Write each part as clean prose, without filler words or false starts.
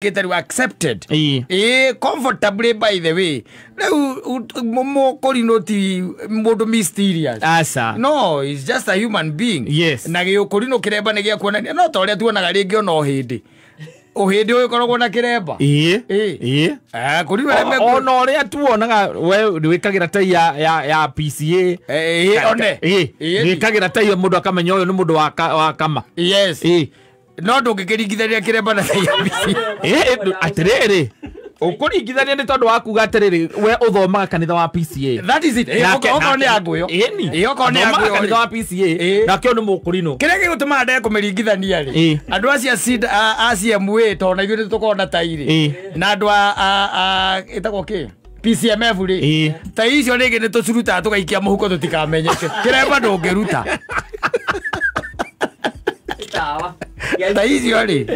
get accepted comfortably by the way mo korinoti modo mysterious asa no it's just a human being yes na gyo korino kireba ne gya kuonania no toria tuonaga ringi ona ohindi ohindi uyu korogwo na kireba korino ona oria tuonaga we wikagira tai ya PCA one wikagira tai mundu akamenya uyu ni mundu wa kama yes no ndungikirigithania kireba na tai ya PCA atiriri ukuringithania ni tondu wakuga atiriri we uthomaga kanitha wa PCA that is it oko ni aguyo oko ni aguyo kanitha wa PCA na kio ni mukurino kire gituma nda kumiringithania ri andu acia MWA tona ithu tukona tairi na andu itako ki PCMF ri ta icio ringi ni tucuruta tugaikia muhuko tutikamenyeke kireba ndungiruta ta icio ri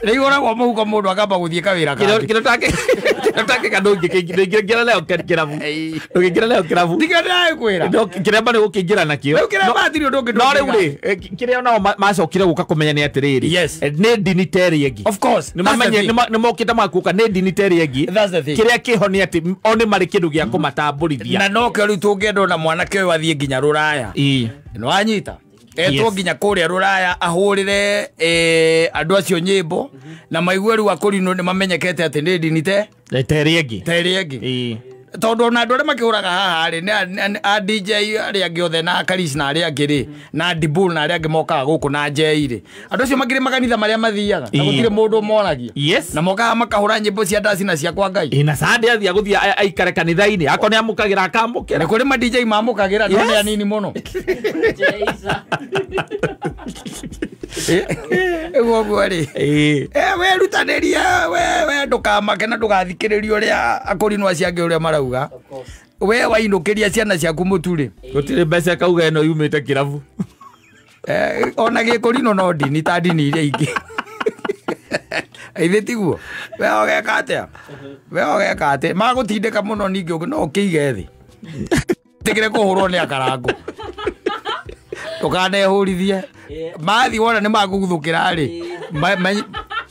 rigora kwa muhuko mundu akamba guthie kawira kake kirotake kadongi kingira leo kiravu ukingira leo kiravu ndigana kwira kireba ni gukingira nakio kireba thiri ndungi no ri kiria ona macokire guka kumenya ni atiriri ni diniteri egi of course ni mamenye ni mokita makuka ni diniteri egi kiria kiho ni ati oni mari kindu gia kumatamburithia na no kio ri tungendo na mwanake uyu athie nginya ruraya no anyita etwo nginya kuria ruraya ahurire andu acio nyimbo na maigwe ru akorino ni mamenyekete ati ni dinite teri egi tondu na andu aria makihuraga haha ri a DJ aria angi othe na Karis na aria angi ri na Dibul na aria angi mokaga guku na Jei ri andu acio makiri makanitha maria mathiaga na gutire mundu monagia na mokaga makahura nyimbo cia dance na cia kwa Ngai na sande athia guthia aikare kanitha-ini akone amukagira akamukira ni kuri ma DJ mamukagira no ni anini muno ego gwari we rutaniria we ndukamake na ndugathikiririo ria akorino aciange uria marauga we wainukiria ciana ciaku muturi gutire mbeca kauga eno yumite kiravu ona gikorino no dini ta dini iria ingi aithe tiguo we ogeka atia magutindika muno ningi no kiige thi tigire kuhurwo ni akarangu tukanehurithie mathi wona ni maguguthukira ri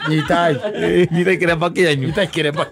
nyitai kiremba kianyu kiremba